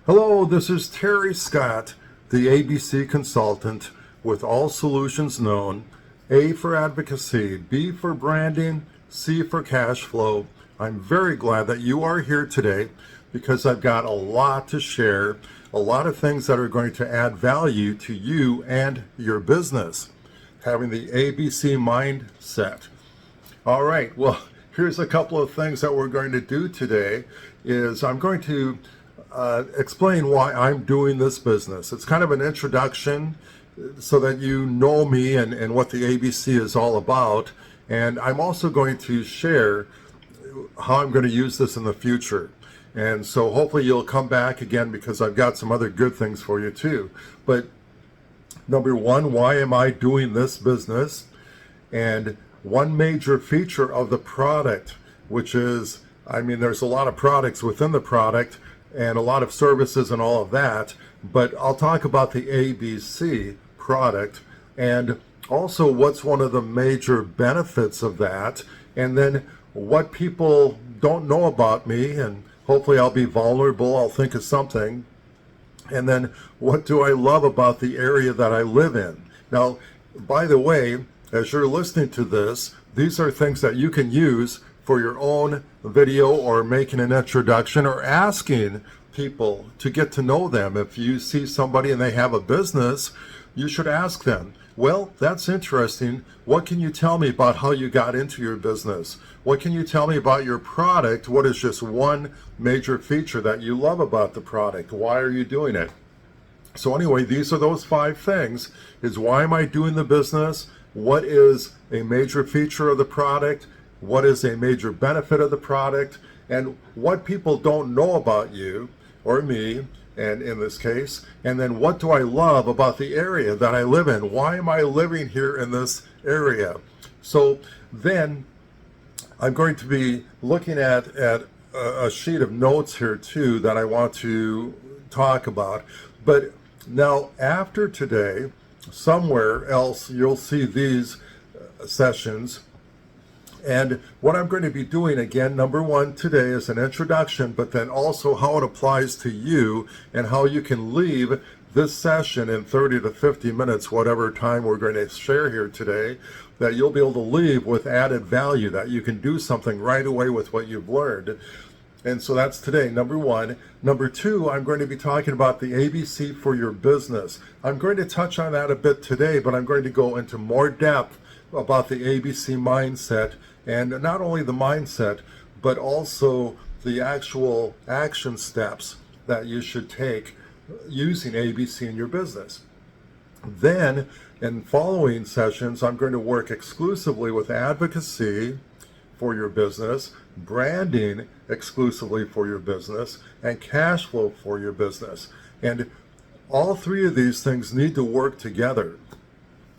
Hello, this is Terry Scott, the ABC consultant with all solutions known. A for advocacy, B for branding, C for cash flow. I'm very glad that you are here today because I've got a lot to share, a lot of things that are going to add value to you and your business. Having the ABC mindset. All right, well, here's a couple of things that we're going to do today is I'm going to explain why I'm doing this business. It's kind of an introduction so that you know me and what the ABC is all about. And I'm also going to share how I'm going to use this in the future. And so hopefully you'll come back again because I've got some other good things for you too. But number one, why am I doing this business? And one major feature of the product, which is, there's a lot of products within the product and a lot of services and all of that, but I'll talk about the ABC product and also what's one of the major benefits of that, and then what people don't know about me, and hopefully I'll be vulnerable, I'll think of something, and then what do I love about the area that I live in. Now, by the way, as you're listening to this, these are things that you can use for your own video or making an introduction or asking people to get to know them. If you see somebody and they have a business, you should ask them, well, that's interesting. What can you tell me about how you got into your business? What can you tell me about your product? What is just one major feature that you love about the product? Why are you doing it? So anyway, these are those 5 things. Is why am I doing the business? What is a major feature of the product? What is a major benefit of the product? And what people don't know about you or me, and in this case, and then what do I love about the area that I live in? Why am I living here in this area? So then I'm going to be looking at a sheet of notes here too that I want to talk about. But now after today, somewhere else you'll see these sessions. And what I'm going to be doing again, number one today is an introduction, but then also how it applies to you and how you can leave this session in 30 to 50 minutes, whatever time we're going to share here today, that you'll be able to leave with added value, that you can do something right away with what you've learned. And so that's today, number one. Number two, I'm going to be talking about the ABC for your business. I'm going to touch on that a bit today, but I'm going to go into more depth about the ABC mindset, and not only the mindset, but also the actual action steps that you should take using ABC in your business. Then, in following sessions, I'm going to work exclusively with advocacy for your business, branding exclusively for your business, and cash flow for your business. And all 3 of these things need to work together,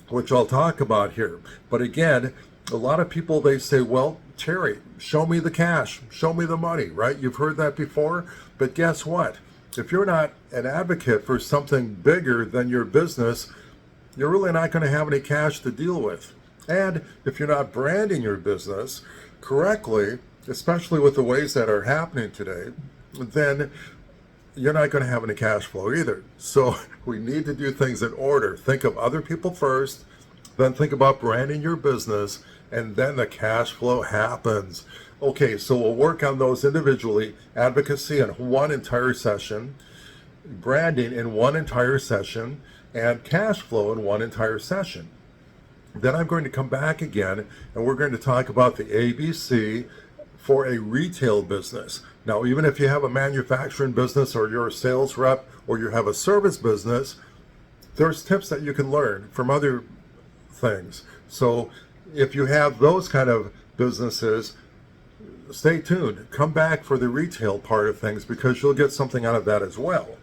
which I'll talk about here. But again, a lot of people, they say, well, Terry, show me the cash, show me the money, right? You've heard that before. But guess what? If you're not an advocate for something bigger than your business, you're really not going to have any cash to deal with. And if you're not branding your business correctly, especially with the ways that are happening today, then you're not going to have any cash flow either. So we need to do things in order. Think of other people first, then think about branding your business, and then the cash flow happens. Okay, so we'll work on those individually. Advocacy in one entire session, branding in one entire session, and cash flow in one entire session. Then I'm going to come back again, and we're going to talk about the ABC for a retail business. Now, even if you have a manufacturing business or you're a sales rep or you have a service business, there's tips that you can learn from other things. So if you have those kind of businesses, stay tuned. Come back for the retail part of things because you'll get something out of that as well.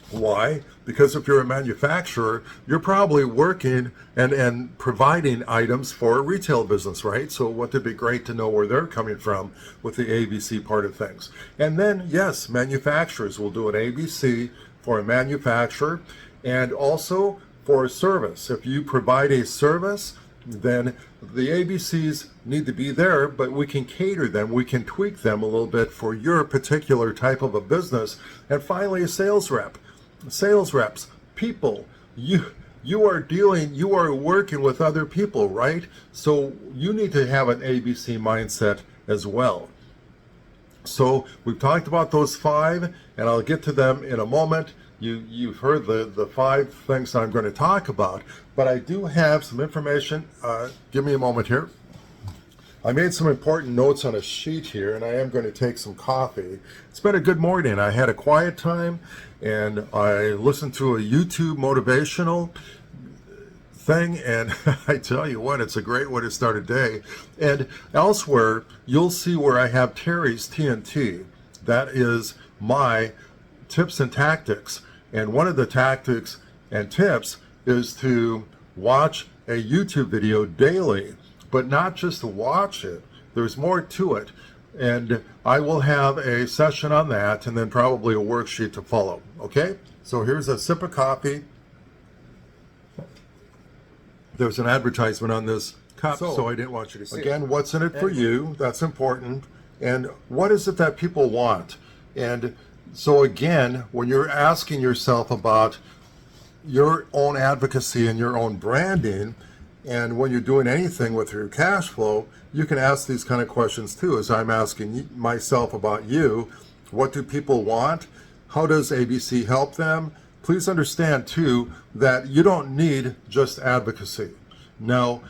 Why? Because if you're a manufacturer, you're probably working and providing items for a retail business, right? So wouldn't it be great to know where they're coming from with the ABC part of things? And then, yes, manufacturers will do an ABC for a manufacturer and also for a service. If you provide a service, then the ABCs need to be there, but we can cater them, we can tweak them a little bit for your particular type of a business. And finally, a sales rep. Sales reps, people, you are working with other people, right? So you need to have an ABC mindset as well. So we've talked about those 5, and I'll get to them in a moment. You've heard the 5 things that I'm going to talk about, but I do have some information. Give me a moment here. I made some important notes on a sheet here, and I am going to take some coffee. It's been a good morning. I had a quiet time, and I listened to a YouTube motivational thing, and I tell you what, it's a great way to start a day. And elsewhere, you'll see where I have Terry's TNT. That is my tips and tactics. And one of the tactics and tips is to watch a YouTube video daily, but not just to watch it. There's more to it. And I will have a session on that, and then probably a worksheet to follow. Okay? So here's a sip of coffee. There's an advertisement on this cup, so I didn't want you to see. Again, what's in it for you? That's important. And what is it that people want? And so again, when you're asking yourself about your own advocacy and your own branding, and when you're doing anything with your cash flow, you can ask these kind of questions too, as I'm asking myself about you. What do people want? How does ABC help them? Please understand too that you don't need just advocacy. Now,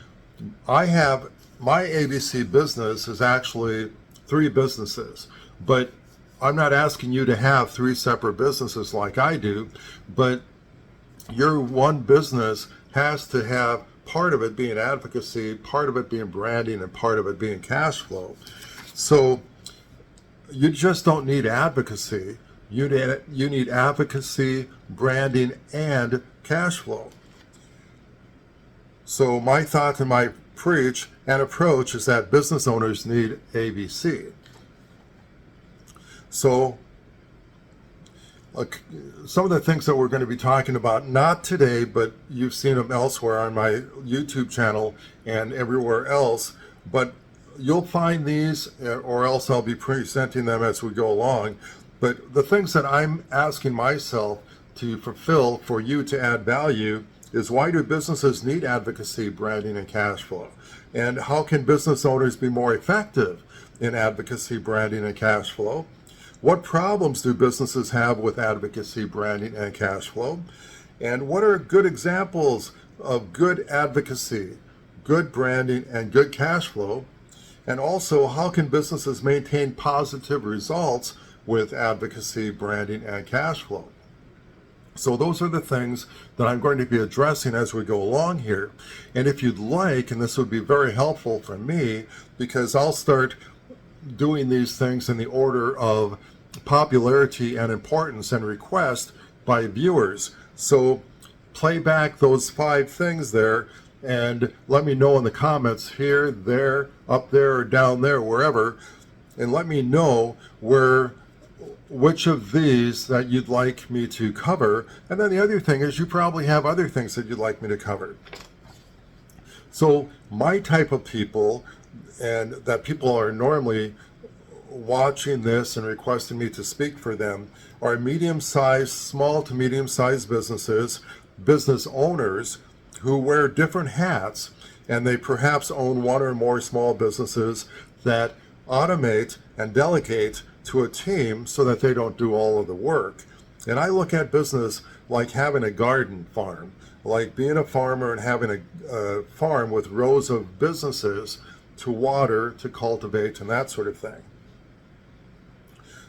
I have my ABC business is actually 3 businesses, but I'm not asking you to have 3 separate businesses like I do, but your one business has to have part of it being advocacy, part of it being branding, and part of it being cash flow. So you just don't need advocacy. You need advocacy, branding, and cash flow. So my thought and my preach and approach is that business owners need ABC. So some of the things that we're going to be talking about, not today, but you've seen them elsewhere on my YouTube channel and everywhere else, but you'll find these, or else I'll be presenting them as we go along. But the things that I'm asking myself to fulfill for you to add value is, why do businesses need advocacy, branding, and cash flow? And how can business owners be more effective in advocacy, branding, and cash flow? What problems do businesses have with advocacy, branding, and cash flow? And what are good examples of good advocacy, good branding, and good cash flow? And also, how can businesses maintain positive results with advocacy, branding, and cash flow? So those are the things that I'm going to be addressing as we go along here. And if you'd like, and this would be very helpful for me, because I'll start doing these things in the order of popularity and importance and request by viewers. So play back those 5 things there and let me know in the comments here, there, up there, or down there, wherever, and let me know which of these that you'd like me to cover. And then the other thing is, you probably have other things that you'd like me to cover. So my type of people, and that people are normally watching this and requesting me to speak for them, are medium-sized, small to medium-sized businesses, business owners who wear different hats, and they perhaps own 1 or more small businesses that automate and delegate to a team so that they don't do all of the work. And I look at business like having a garden farm, like being a farmer and having a farm with rows of businesses to water, to cultivate, and that sort of thing.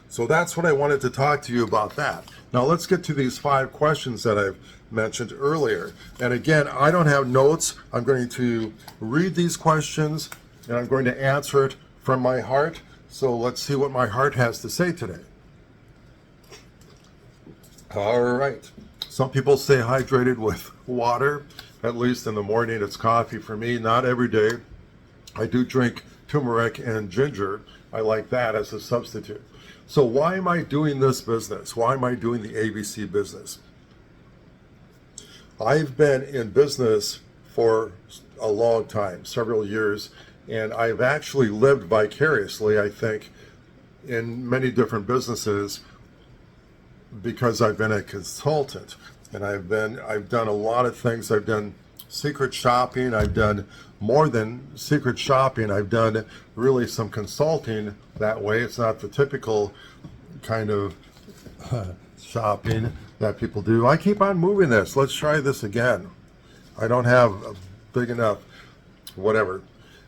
So that's what I wanted to talk to you about that. Now let's get to these 5 questions that I've mentioned earlier. And again, I don't have notes. I'm going to read these questions and I'm going to answer it from my heart. So let's see what my heart has to say today. All right. Some people stay hydrated with water. At least in the morning, it's coffee for me. Not every day. I do drink turmeric and ginger. I like that as a substitute. So why am I doing this business? Why am I doing the ABC business? I've been in business for a long time, several years, and I've actually lived vicariously, I think, in many different businesses because I've been a consultant, and I've done a lot of things. I've done secret shopping. I've done more than secret shopping. I've done really some consulting that way. It's not the typical kind of shopping that people do. I keep on moving this. Let's try this again. I don't have a big enough whatever.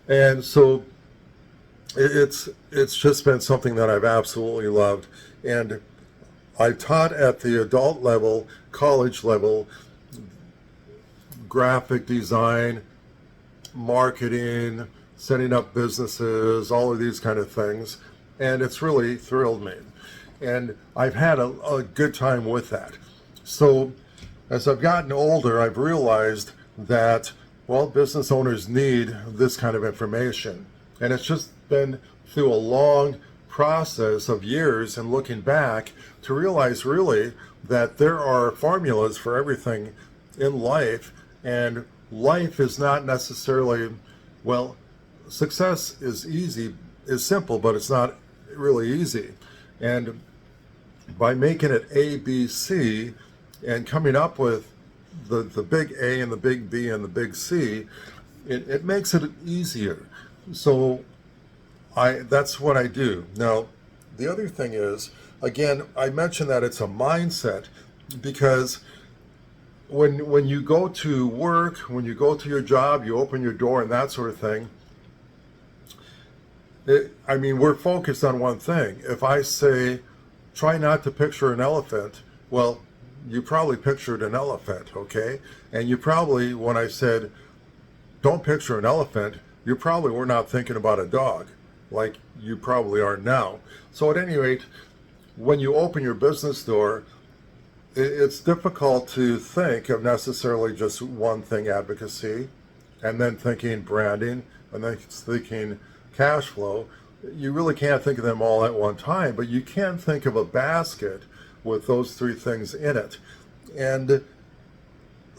And so it's just been something that I've absolutely loved. And I've taught at the adult level, college level, graphic design, marketing, setting up businesses, all of these kind of things. And it's really thrilled me. And I've had a good time with that. So as I've gotten older, I've realized that, well, business owners need this kind of information. And it's just been through a long process of years and looking back to realize really that there are formulas for everything in life, and life is not necessarily, well, success is simple, but it's not really easy. And by making it A, B, C, and coming up with the big A and the big B and the big C, it makes it easier. So that's what I do. Now, the other thing is, again, I mentioned that it's a mindset, because when you go to work, when you go to your job, you open your door and that sort of thing, we're focused on one thing. If I say, try not to picture an elephant, well, you probably pictured an elephant, okay? And you probably, when I said, don't picture an elephant, you probably were not thinking about a dog, like you probably are now. So at any rate, when you open your business door, it's difficult to think of necessarily just one thing, advocacy, and then thinking branding, and then thinking cash flow. You really can't think of them all at one time, but you can think of a basket with those three things in it. And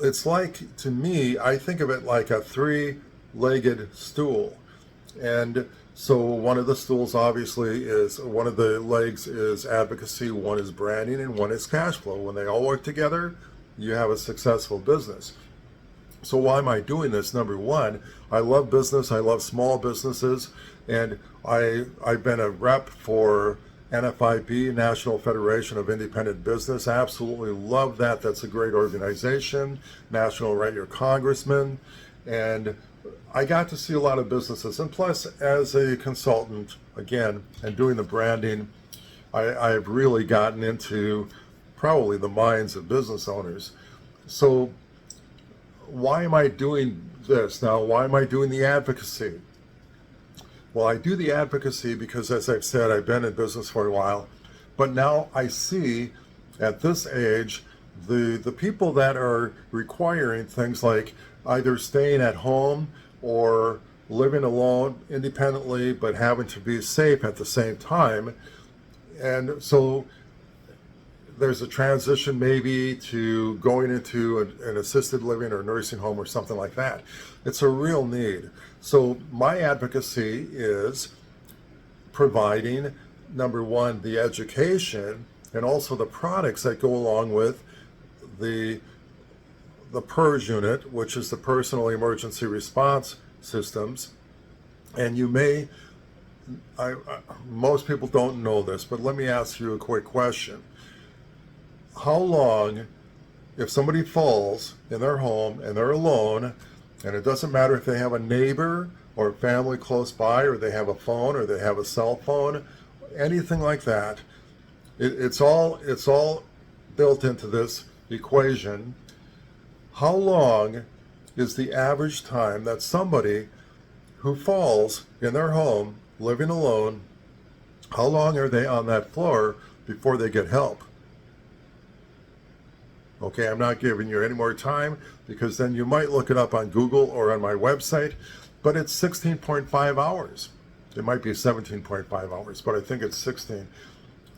it's like, to me, I think of it like a three-legged stool. And so one of the stools obviously is, one of the legs is advocacy, one is branding, and one is cash flow. When they all work together, you have a successful business. So why am I doing this? Number one, I love business. I love small businesses. And I've been a rep for NFIB, National Federation of Independent Business. I absolutely love that. That's a great organization. National Write Your Congressman. And I got to see a lot of businesses. And plus, as a consultant, again, and doing the branding, I've really gotten into probably the minds of business owners. So why am I doing this now? Why am I doing the advocacy? Well, I do the advocacy because, as I've said, I've been in business for a while, but now I see at this age the people that are requiring things like either staying at home or living alone independently, but having to be safe at the same time. And so there's a transition maybe to going into an assisted living or nursing home or something like that. It's a real need. So my advocacy is providing, number one, the education and also the products that go along with the PERS unit, which is the Personal Emergency Response Systems. And you may, most people don't know this, but let me ask you a quick question. How long, if somebody falls in their home and they're alone, and it doesn't matter if they have a neighbor or family close by, or they have a phone, or they have a cell phone, anything like that, it's all built into this equation. How long is the average time that somebody who falls in their home, living alone, how long are they on that floor before they get help? Okay, I'm not giving you any more time, because then you might look it up on Google or on my website, but it's 16.5 hours. It might be 17.5 hours, but I think it's 16.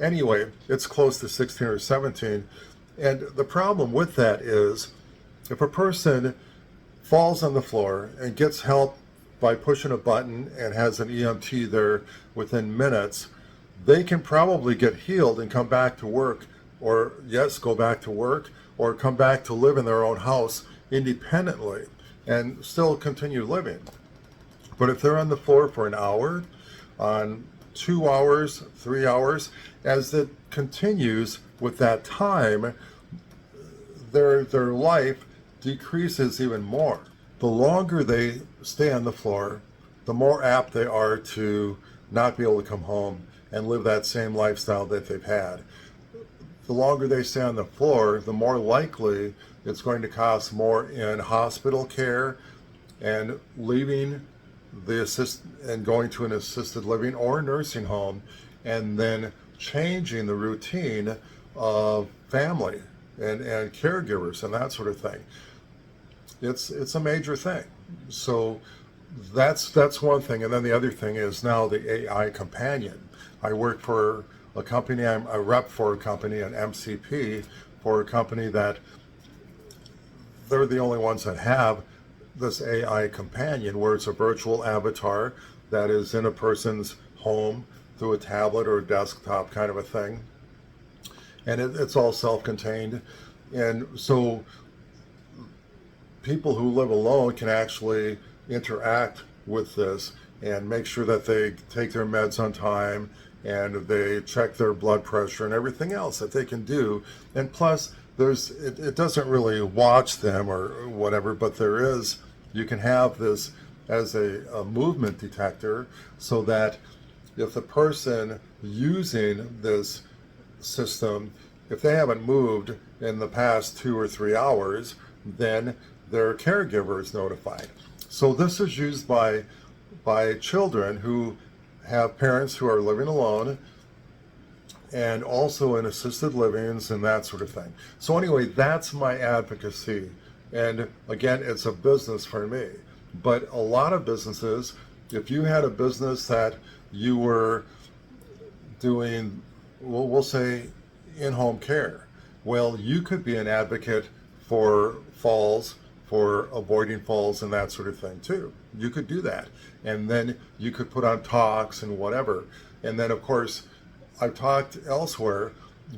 Anyway, it's close to 16 or 17. And the problem with that is, if a person falls on the floor and gets help by pushing a button and has an EMT there within minutes, they can probably get healed and come back to work, or yes, go back to work, or come back to live in their own house independently and still continue living. But if they're on the floor for an hour, on 2 hours, 3 hours, as it continues with that time, their life decreases even more. The longer they stay on the floor, the more apt they are to not be able to come home and live that same lifestyle that they've had. The longer they stay on the floor, the more likely it's going to cost more in hospital care and leaving and going to an assisted living or nursing home, and then changing the routine of family and caregivers and that sort of thing. It's a major thing. So that's one thing. And then the other thing is now the AI companion. I work for a company, I'm a rep for a company, an MCP, for a company that they're the only ones that have this AI companion, where it's a virtual avatar that is in a person's home through a tablet or a desktop kind of a thing. And it's all self-contained. And so people who live alone can actually interact with this and make sure that they take their meds on time and they check their blood pressure and everything else that they can do. And plus, it doesn't really watch them or whatever, but you can have this as a movement detector, so that if the person using this system, if they haven't moved in the past 2 or 3 hours, then their caregiver is notified. So this is used by children who have parents who are living alone, and also in assisted livings and that sort of thing. So anyway, that's my advocacy. And again, it's a business for me. But a lot of businesses, if you had a business that you were doing, well, we'll say in-home care, well, you could be an advocate for falls, for avoiding falls and that sort of thing too. You could do that. And then you could put on talks and whatever. And then of course, I've talked elsewhere,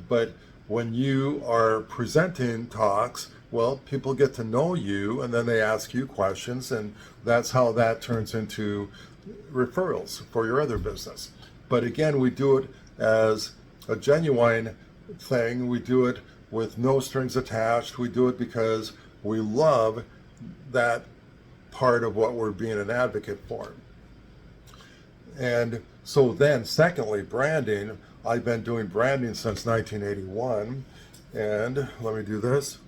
but when you are presenting talks, well, people get to know you and then they ask you questions, and that's how that turns into referrals for your other business. But again, we do it as a genuine thing. We do it with no strings attached. We do it because we love that part of what we're being an advocate for. And so then, secondly, branding. I've been doing branding since 1981. And let me do this.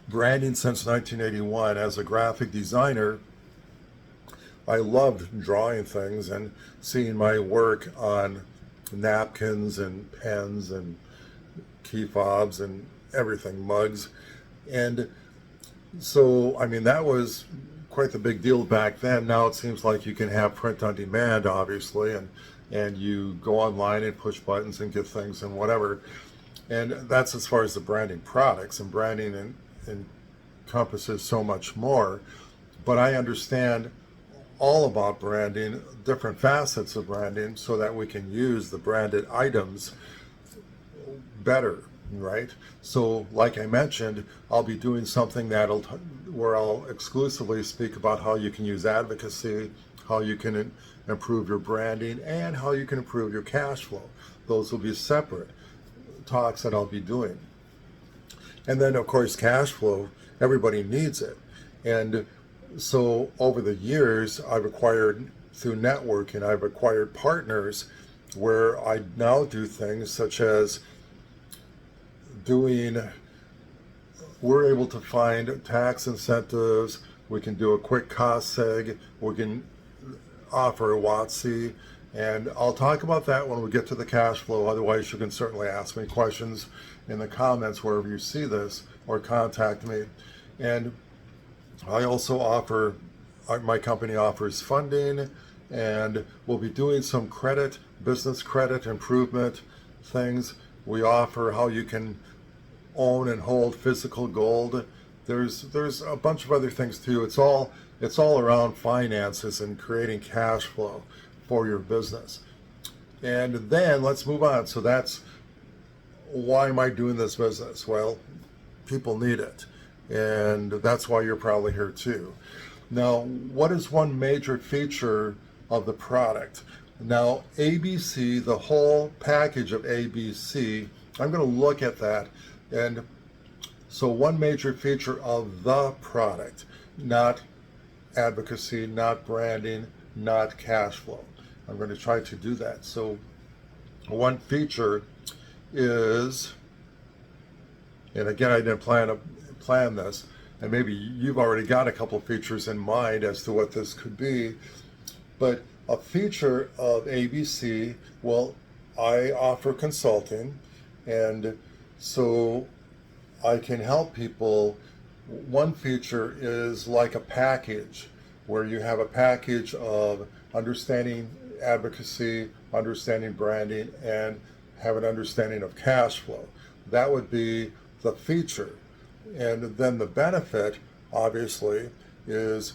Branding since 1981. As a graphic designer, I loved drawing things and seeing my work on napkins and pens and key fobs and everything, mugs. And so, I mean, that was quite the big deal back then. Now it seems like you can have print on demand, obviously, and you go online and push buttons and get things and whatever. And that's as far as the branding products, and branding encompasses so much more. But I understand all about branding, different facets of branding, so that we can use the branded items better, right? So like I mentioned, I'll be doing something where I'll exclusively speak about how you can use advocacy, how you can improve your branding, and how you can improve your cash flow. Those will be separate talks that I'll be doing. And then of course, cash flow, everybody needs it. And so over the years, I've acquired, through networking, I've acquired partners where I now do things such as we're able to find tax incentives, we can do a quick cost seg, we can offer a WOTC, and I'll talk about that when we get to the cash flow. Otherwise, you can certainly ask me questions in the comments wherever you see this, or contact me. And I also my company offers funding, and we'll be doing some business credit improvement things. We offer how you can own and hold physical gold. There's a bunch of other things too. It's all around finances and creating cash flow for your business. And then let's move on. So that's why am I doing this business? Well, people need it. And that's why you're probably here too. Now, what is one major feature of the product? Now, ABC, the whole package of ABC, I'm going to look at that. And so one major feature of the product, not advocacy, not branding, not cash flow. I'm going to try to do that. So one feature is, and again, I didn't plan this, and maybe you've already got a couple features in mind as to what this could be, but a feature of ABC, well, I offer consulting, and so I can help people. One feature is like a package, where you have a package of understanding advocacy, understanding branding, and have an understanding of cash flow. That would be the feature. And then the benefit, obviously, is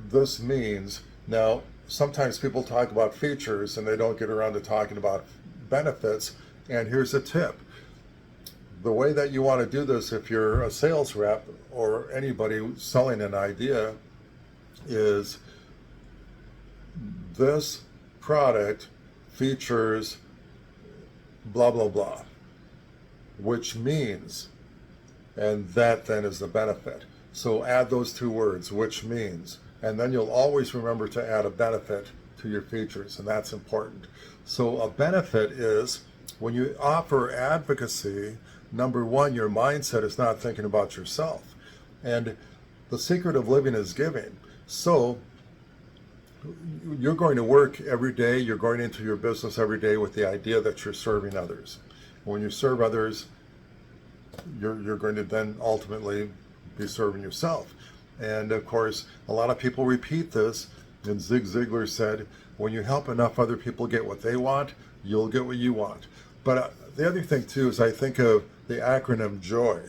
this means, now, sometimes people talk about features and they don't get around to talking about benefits. And here's a tip. The way that you want to do this, if you're a sales rep or anybody selling an idea, is this product features blah, blah, blah, which means, and that then is the benefit. So add those two words, which means, and then you'll always remember to add a benefit to your features, and that's important. So a benefit is when you offer advocacy, number one, your mindset is not thinking about yourself. And the secret of living is giving. So you're going to work every day, you're going into your business every day with the idea that you're serving others. When you serve others, you're going to then ultimately be serving yourself. And of course, a lot of people repeat this, and Zig Ziglar said, when you help enough other people get what they want, you'll get what you want. But the other thing too is I think of the acronym JOY,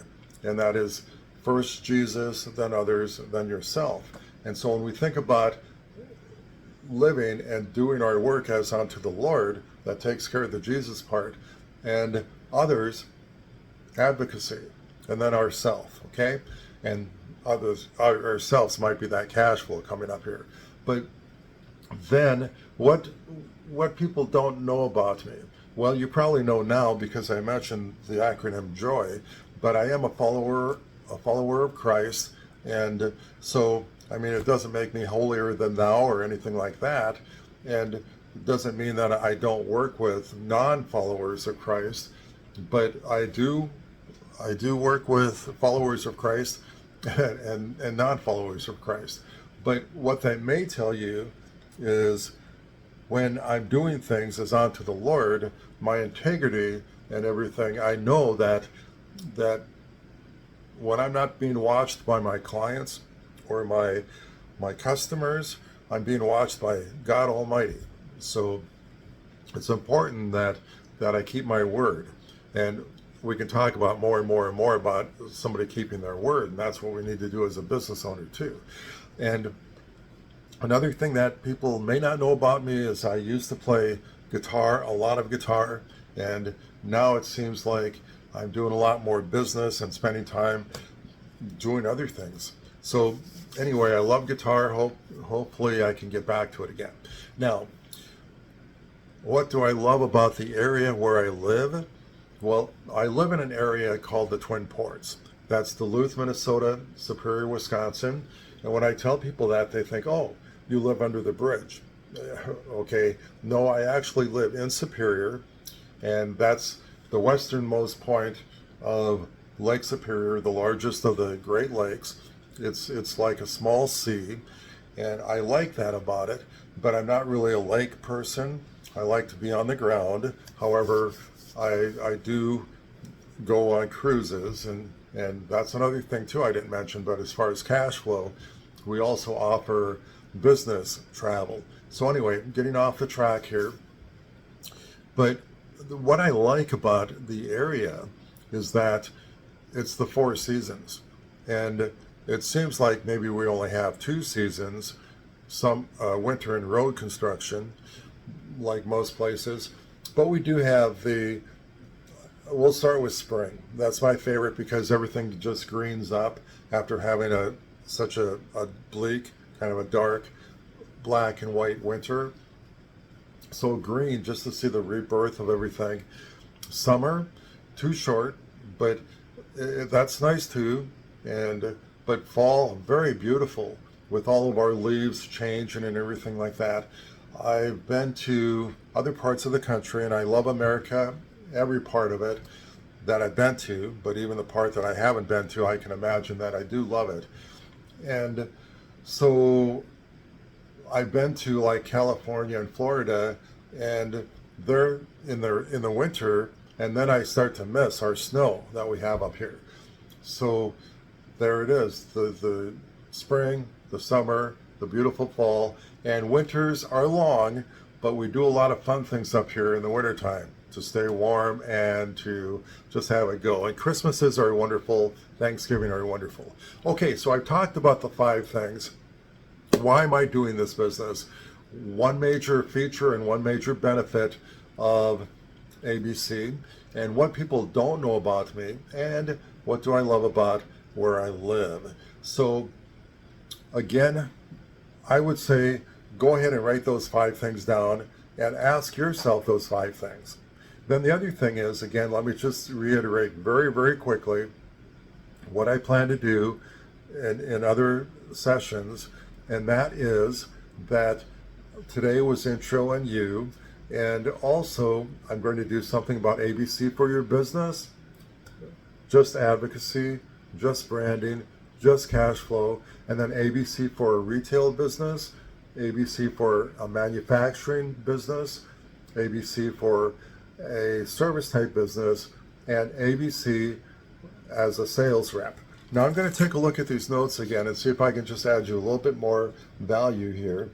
and that is first Jesus, then others, then yourself. And so when we think about living and doing our work as unto the Lord, that takes care of the Jesus part, and others, advocacy, and then ourself, okay? And others, ourselves might be that cash flow coming up here. But then what people don't know about me? Well, you probably know now because I mentioned the acronym JOY, but I am a follower of Christ, and so I mean, it doesn't make me holier than thou or anything like that, and it doesn't mean that I don't work with non-followers of Christ, but I do work with followers of Christ and non-followers of Christ. But what that may tell you is when I'm doing things as unto the Lord, my integrity and everything, I know that when I'm not being watched by my clients or my customers, I'm being watched by God Almighty. So it's important that I keep my word. And we can talk about more and more and more about somebody keeping their word, and that's what we need to do as a business owner too. And another thing that people may not know about me is I used to play guitar, a lot of guitar, and now it seems like I'm doing a lot more business and spending time doing other things. So anyway, I love guitar. Hopefully I can get back to it again. Now, what do I love about the area where I live? Well, I live in an area called the Twin Ports. That's Duluth, Minnesota, Superior, Wisconsin. And when I tell people that, they think, oh, you live under the bridge. Okay, no, I actually live in Superior, and that's the westernmost point of Lake Superior, the largest of the Great Lakes. It's like a small sea, and I like that about it, but I'm not really a lake person. I like to be on the ground. However, I do go on cruises, and that's another thing too I didn't mention, but as far as cash flow, we also offer business travel. So anyway, getting off the track here, but what I like about the area is that it's the four seasons. And it seems like maybe we only have two seasons, some winter and road construction, like most places. But we do have we'll start with spring. That's my favorite because everything just greens up after having such a bleak, kind of a dark, black and white winter. So green, just to see the rebirth of everything. Summer, too short, but that's nice too. But fall, very beautiful with all of our leaves changing and everything like that. I've been to other parts of the country, and I love America, every part of it that I've been to, but even the part that I haven't been to, I can imagine that I do love it. And so I've been to like California and Florida, and they're in the winter, and then I start to miss our snow that we have up here. So there it is, the spring, the summer, the beautiful fall, and winters are long, but we do a lot of fun things up here in the wintertime to stay warm and to just have it go. And Christmases are wonderful, Thanksgiving are wonderful. Okay, so I've talked about the 5 things. Why am I doing this business? One major feature and one major benefit of ABC, and what people don't know about me, and what do I love about where I live. So again, I would say go ahead and write those 5 things down and ask yourself those 5 things. Then the other thing is, again, let me just reiterate very, very quickly what I plan to do in other sessions, and that is that today was intro and you, and also I'm going to do something about ABC for your business, just advocacy, just branding, just cash flow, and then ABC for a retail business, ABC for a manufacturing business, ABC for a service type business, and ABC as a sales rep. Now I'm going to take a look at these notes again and see if I can just add you a little bit more value here.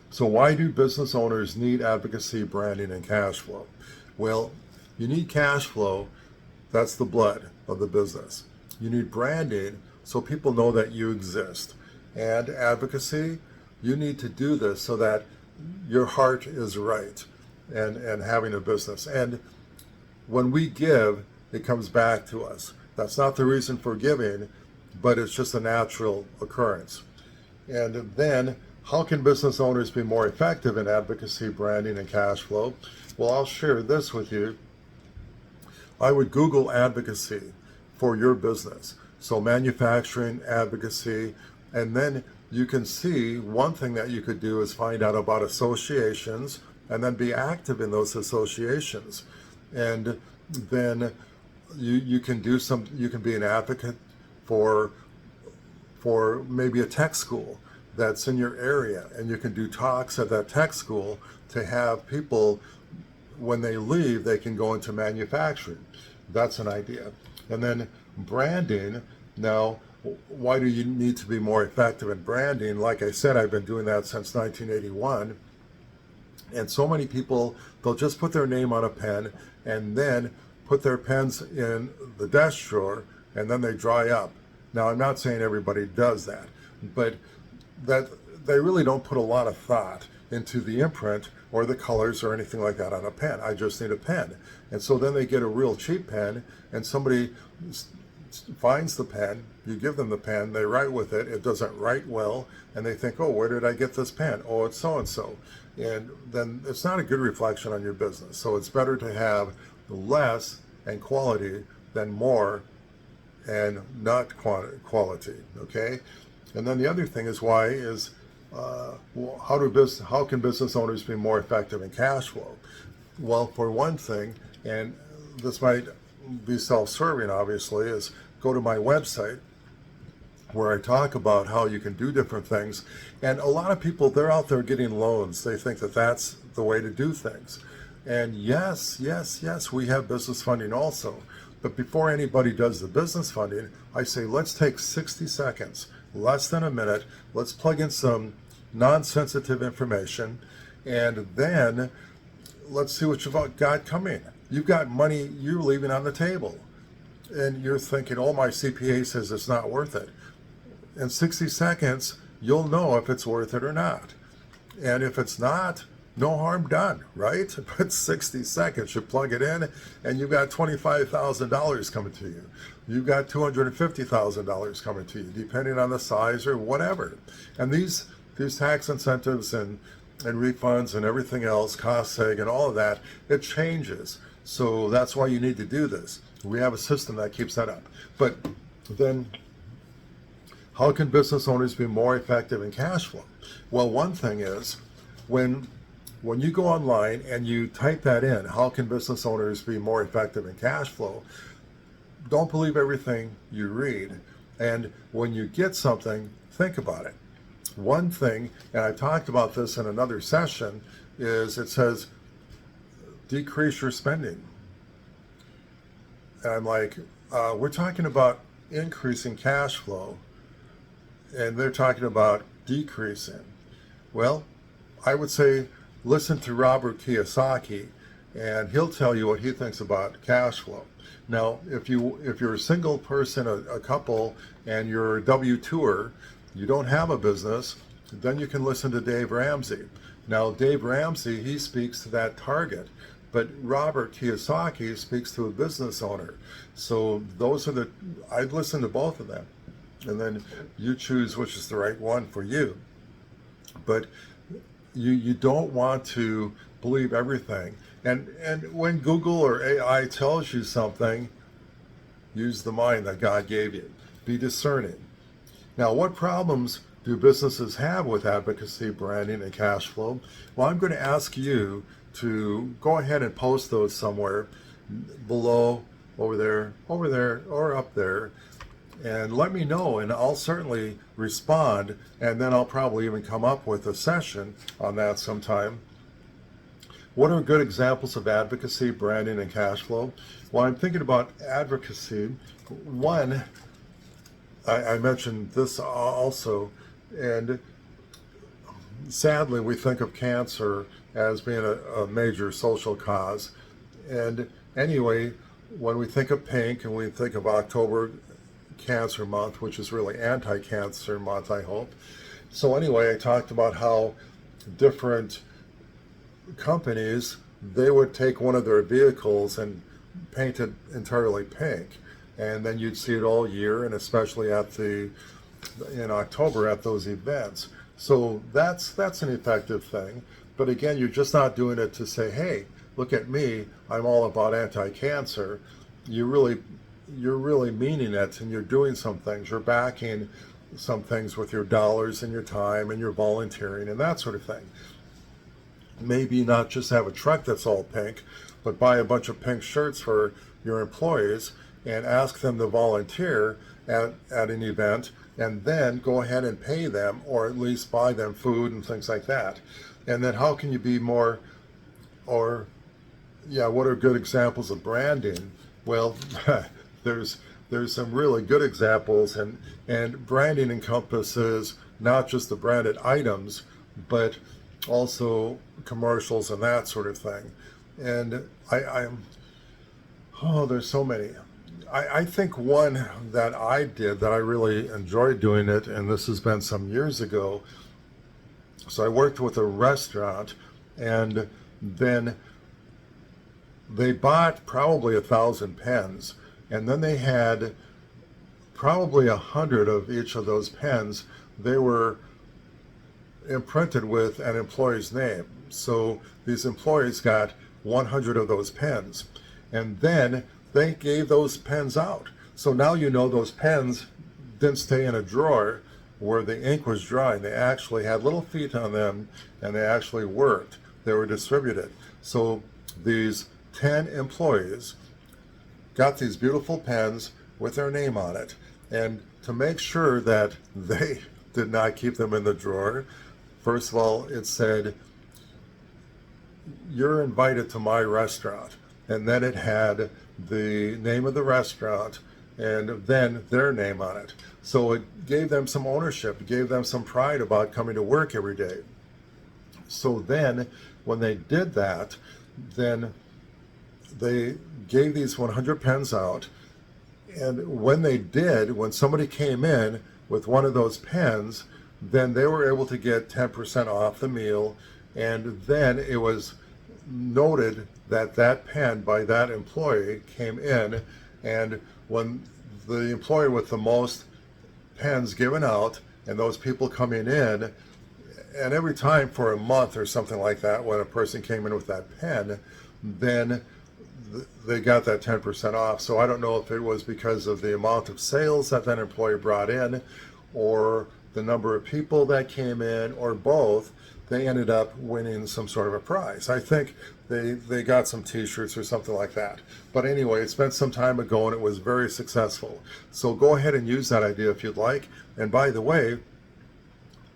So why do business owners need advocacy, branding, and cash flow? Well, you need cash flow. That's the blood of the business. You need branding so people know that you exist. And advocacy, you need to do this so that your heart is right and having a business. And when we give, it comes back to us. That's not the reason for giving, but it's just a natural occurrence. And then, how can business owners be more effective in advocacy, branding, and cash flow? Well, I'll share this with you. I would Google advocacy for your business. So manufacturing, advocacy, and then you can see one thing that you could do is find out about associations and then be active in those associations. And then you can be an advocate for maybe a tech school that's in your area, and you can do talks at that tech school to have people, when they leave, they can go into manufacturing. That's an idea. And then branding. Now, why do you need to be more effective in branding? Like I said, I've been doing that since 1981. And so many people, they'll just put their name on a pen and then put their pens in the desk drawer, and then they dry up. Now, I'm not saying everybody does that, but that they really don't put a lot of thought into the imprint or the colors or anything like that on a pen. I just need a pen. And so then they get a real cheap pen, and somebody finds the pen, you give them the pen, they write with it, it doesn't write well, and they think, oh, where did I get this pen? Oh, it's so-and-so. And then it's not a good reflection on your business. So it's better to have less and quality than more and not quality, okay? And then the other thing is how can business owners be more effective in cash flow? Well, for one thing, and this might be self-serving obviously, is go to my website where I talk about how you can do different things. And a lot of people, they're out there getting loans. They think that that's the way to do things. And yes, we have business funding also. But before anybody does the business funding, I say, let's take 60 seconds, less than a minute. Let's plug in some non-sensitive information, and then let's see what you've got coming. You've got money you're leaving on the table. and you're thinking, oh, my CPA says it's not worth it. In 60 seconds, you'll know if it's worth it or not. And if it's not, no harm done, right? But 60 seconds, you plug it in and you've got $25,000 coming to you. You've got $250,000 coming to you, depending on the size or whatever. And these tax incentives and refunds and everything else, cost seg and all of that, it changes. So that's why you need to do this. We have a system that keeps that up. But then, how can business owners be more effective in cash flow? Well, one thing is, when you go online and you type that in, how can business owners be more effective in cash flow? Don't believe everything you read. And when you get something, think about it. One thing, and I talked about this in another session, is it says, decrease your spending. And I'm like, we're talking about increasing cash flow, and they're talking about decreasing. Well, I would say listen to Robert Kiyosaki, and he'll tell you what he thinks about cash flow. Now, if you're a single person, a couple, and you're a W-2er, you don't have a business, then you can listen to Dave Ramsey. Now, Dave Ramsey, he speaks to that target, but Robert Kiyosaki speaks to a business owner. So those are I'd listen to both of them, and then you choose which is the right one for you. But you don't want to believe everything. And when Google or AI tells you something, use the mind that God gave you. Be discerning. Now, what problems do businesses have with advocacy, branding, and cash flow? Well, I'm going to ask you to go ahead and post those somewhere below, over there, or up there, and let me know, and I'll certainly respond, and then I'll probably even come up with a session on that sometime. What are good examples of advocacy, branding, and cash flow? Well, I'm thinking about advocacy. One, I mentioned this also, and sadly we think of cancer as being a major social cause. And anyway, when we think of pink and we think of October Cancer Month, which is really anti-cancer month, I hope. So anyway, I talked about how different companies, they would take one of their vehicles and paint it entirely pink, and then you'd see it all year, and especially in October at those events. So that's an effective thing. But again, you're just not doing it to say, hey, look at me, I'm all about anti-cancer. You're really meaning it, and you're doing some things. You're backing some things with your dollars and your time and your volunteering and that sort of thing. Maybe not just have a truck that's all pink, but buy a bunch of pink shirts for your employees and ask them to volunteer at an event, and then go ahead and pay them, or at least buy them food and things like that. And then how can you be more, what are good examples of branding? Well, there's some really good examples, and branding encompasses not just the branded items, but also commercials and that sort of thing. And there's so many. I think one that I did that I really enjoyed doing it, and this has been some years ago. So I worked with a restaurant, and then they bought probably 1,000 pens, and then they had probably 100 of each of those pens. They were imprinted with an employee's name. So these employees got 100 of those pens, and then they gave those pens out. So now you know those pens didn't stay in a drawer where the ink was drying. They actually had little feet on them, and they actually worked. They were distributed. So these 10 employees got these beautiful pens with their name on it. And to make sure that they did not keep them in the drawer, first of all, it said, "You're invited to my restaurant." And then it had the name of the restaurant and then their name on it. So it gave them some ownership, it gave them some pride about coming to work every day. So then when they did that, then they gave these 100 pens out, And when they did, when somebody came in with one of those pens, then they were able to get 10% off the meal. And then it was noted that that pen by that employee came in. And when the employee with the most pens given out and those people coming in, and every time for a month or something like that, when a person came in with that pen, then they got that 10% off. So I don't know if it was because of the amount of sales that that employee brought in, or the number of people that came in, or both. They ended up winning some sort of a prize. I think they got some t-shirts or something like that. But anyway, it's been some time ago and it was very successful. So go ahead and use that idea if you'd like. And by the way,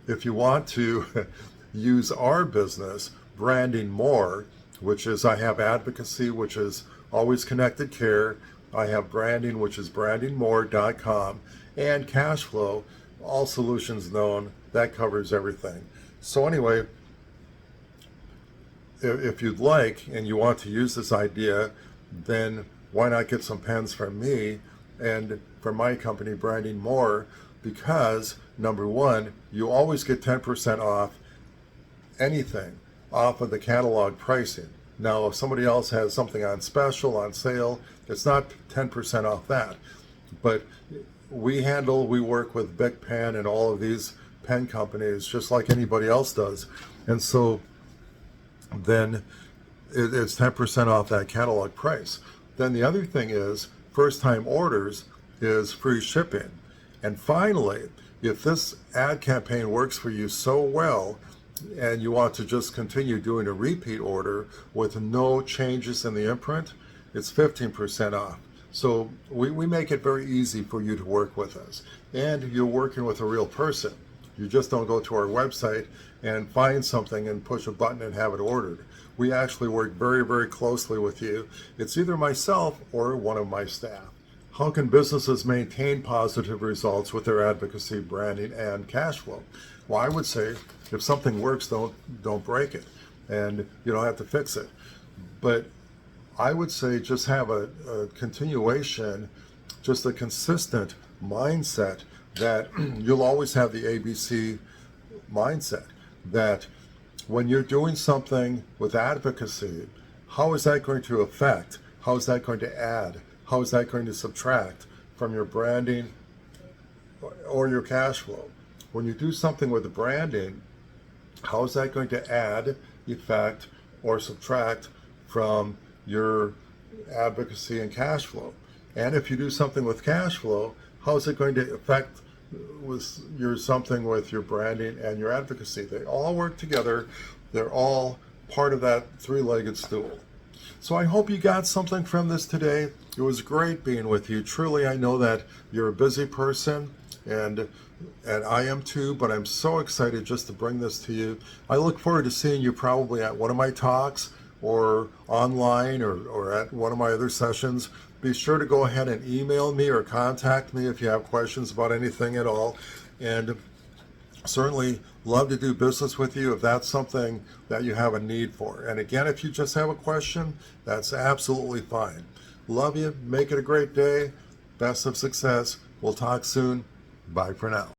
if you want to use our business branding more, which is, I have advocacy, which is Always Connected Care. I have branding, which is brandingmore.com, and cash flow, all solutions known. That covers everything. So anyway, if you'd like and you want to use this idea, then why not get some pens from me and from my company, Branding More? Because number one, you always get 10% off anything off of the catalog pricing. Now, if somebody else has something on special, on sale, it's not 10% off that. But we work with Bic Pen and all of these pen companies just like anybody else does. And so then it's 10% off that catalog price. Then the other thing is, first time orders is free shipping. And finally, if this ad campaign works for you so well, and you want to just continue doing a repeat order with no changes in the imprint, it's 15% off. So we make it very easy for you to work with us. And you're working with a real person. You just don't go to our website and find something and push a button and have it ordered. We actually work very, very closely with you. It's either myself or one of my staff. How can businesses maintain positive results with their advocacy, branding, and cash flow? Well, I would say if something works, don't break it, and you don't have to fix it. But I would say just have a continuation, just a consistent mindset that you'll always have the ABC mindset, that when you're doing something with advocacy, how is that going to affect? How is that going to add? How is that going to subtract from your branding or your cash flow? When you do something with the branding, how is that going to add, effect, or subtract from your advocacy and cash flow? And if you do something with cash flow, how is it going to affect with something with your branding and your advocacy? They all work together. They're all part of that three-legged stool. So I hope you got something from this today. It was great being with you. Truly, I know that you're a busy person, and I am too, but I'm so excited just to bring this to you. I look forward to seeing you probably at one of my talks or online or at one of my other sessions. Be sure to go ahead and email me or contact me if you have questions about anything at all. And certainly love to do business with you if that's something that you have a need for. And again, if you just have a question, that's absolutely fine. Love you. Make it a great day. Best of success. We'll talk soon. Bye for now.